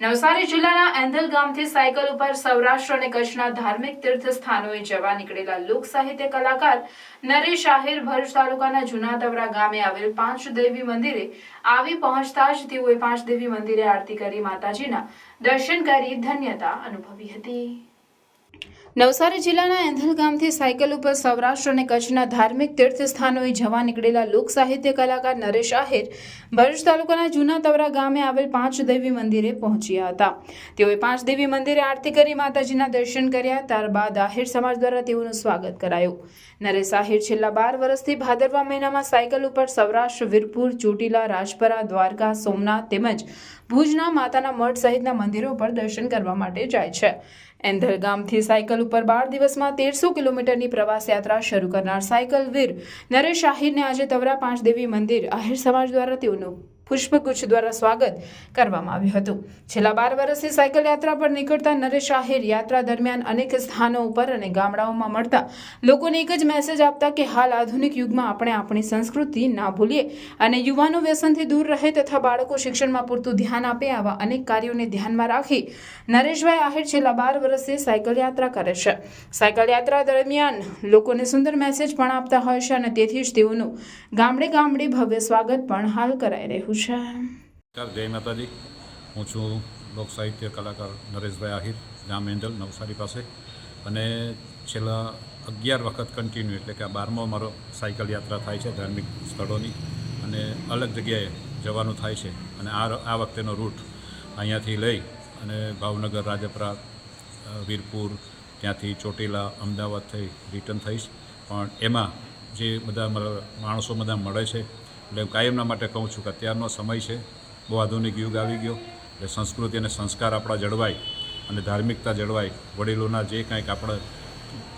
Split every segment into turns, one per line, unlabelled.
નવસારી જિલ્લાના એંધલ ગામથી સાયકલ ઉપર સૌરાષ્ટ્ર અને કચ્છના ધાર્મિક તીર્થ સ્થાનોએ જવા નીકળેલા લોક સાહિત્ય કલાકાર નરેશ આહિર ભરૂચ તાલુકાના જૂના તવરા ગામે આવેલ પાંચદેવી મંદિરે આવી પહોંચતા જ તેઓએ પાંચદેવી મંદિરે આરતી કરી માતાજીના દર્શન કરી ધન્યતા અનુભવી હતી। નવસારી જિલ્લાના એંધલ ગામથી સાયકલ ઉપર સૌરાષ્ટ્ર અને કચ્છના ધાર્મિક તીર્થ સ્થાનોએ જવા નીકળેલા લોક સાહિત્ય કલાકાર નરેશ આહિર ભરૂચ તાલુકાના જૂના તવરા ગામે આવેલ પાંચદેવી મંદિરે પહોંચ્યા હતા। તેઓએ પાંચદેવી મંદિરે આરતી કરી માતાજીના દર્શન કર્યા। ત્યારબાદ આહિર સમાજ દ્વારા તેઓનું સ્વાગત કરાયું। નરેશ આહિર છેલ્લા 12 વર્ષથી ભાદરવા મહિનામાં સાયકલ ઉપર સૌરાષ્ટ્ર, વીરપુર, ચોટીલા, રાજપરા, દ્વારકા, સોમનાથ તેમજ ભુજના માતાના મઠ સહિતના મંદિરો પર દર્શન કરવા માટે જાય છે। એંધલ ગામથી સાયકલ ઉપર 12 દિવસમાં 1300 કિલોમીટરની પ્રવાસ યાત્રા શરૂ કરનાર સાયકલ વીર નરેશ આહિરને આજે તવરા પાંચદેવી મંદિર આહિર સમાજ દ્વારા તેઓનું પુષ્પગુચ્છ દ્વારા સ્વાગત કરવામાં આવ્યું હતું। છેલ્લા 12 વર્ષથી સાયકલ યાત્રા પર નીકળતા નરેશ આહિર યાત્રા દરમિયાન અનેક સ્થાનો ઉપર અને ગામડાઓમાં મળતા લોકોને એક જ મેસેજ આપતા કે હાલ આધુનિક યુગમાં આપણે આપણી સંસ્કૃતિ ના ભૂલીએ અને યુવાનો વ્યસનથી દૂર રહે તથા બાળકો શિક્ષણમાં પૂરતું ધ્યાન આપે। આવા અનેક કાર્યોને ધ્યાનમાં રાખી નરેશભાઈ આહિર છેલ્લા 12 વર્ષથી સાયકલ યાત્રા કરે છે। સાયકલ યાત્રા દરમિયાન લોકોને સુંદર મેસેજ પણ આપતા હોય છે અને તેથી જ તેઓનું ગામડે ગામડે ભવ્ય સ્વાગત પણ હાલ કરાઈ રહ્યું છે।
જય માતાજી। હું છું લોક સાહિત્ય કલાકાર નરેશભાઈ આહિર, ગામ એંધલ, નવસારી પાસે। અને છેલ્લા 11 વખત કન્ટિન્યુ એટલે કે આ 12મો મારો સાયકલ યાત્રા થાય છે ધાર્મિક સ્થળોની, અને અલગ જગ્યાએ જવાનું થાય છે। અને આ વખતેનો રૂટ અહીંયાથી લઈ અને ભાવનગર, રાજપરા, વીરપુર, ત્યાંથી ચોટીલા, અમદાવાદ થઈ રિટર્ન થઈશ। પણ એમાં જે બધા માણસો બધા મળે છે એટલે કાયમના માટે કહું છું કે અત્યારનો સમય છે, બહુ આધુનિક યુગ આવી ગયો, એટલે સંસ્કૃતિ અને સંસ્કાર આપણા જળવાય અને ધાર્મિકતા જળવાય। વડીલોના જે કાંઈક આપણે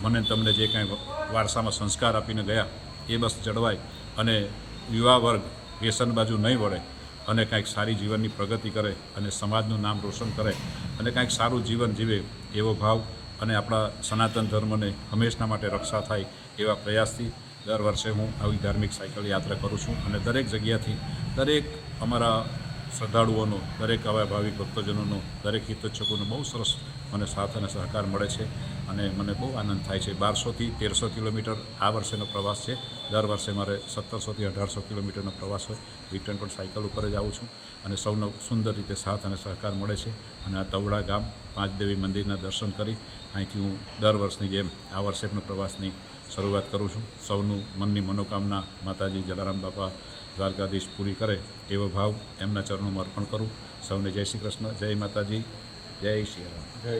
મને તમને જે કાંઈ વારસામાં સંસ્કાર આપીને ગયા એ બસ જળવાય અને યુવા વર્ગ વ્યસન બાજુ નહીં વળે અને કાંઈક સારી જીવનની પ્રગતિ કરે અને સમાજનું નામ રોશન કરે અને કાંઈક સારું જીવન જીવે એવો ભાવ અને આપણા સનાતન ધર્મને હંમેશના માટે રક્ષા થાય એવા પ્રયાસથી દર વર્ષે હું આવી ધાર્મિક સાયકલ યાત્રા કરું છું। અને દરેક જગ્યાથી દરેક અમારા શ્રદ્ધાળુઓનો, દરેક આવા ભાવિક ભક્તજનોનો, દરેક હિતોચ્છકોનો બહુ સરસ મને સાથ અને સહકાર મળે છે અને મને બહુ આનંદ થાય છે। 1200થી 1300 કિલોમીટર આ વર્ષેનો પ્રવાસ છે। દર વર્ષે મારે 1700થી 1800 કિલોમીટરનો પ્રવાસ હોય। રિટર્ન પણ સાયકલ ઉપર જ આવું છું અને સૌનો સુંદર રીતે સાથ અને સહકાર મળે છે। અને આ તવડા ગામ પાંચદેવી મંદિરના દર્શન કરી અહીંથી હું દર વર્ષની જેમ આ વર્ષે પણ પ્રવાસની શરૂઆત કરું છું। સૌનું મનની મનોકામના માતાજી જલારામ બાપા દ્વારકાધીશ પૂરી કરે એવો ભાવ એમના ચરણોમાં અર્પણ કરું। સૌને જય શ્રી કૃષ્ણ, જય માતાજી, જય શ્રી રામ, જય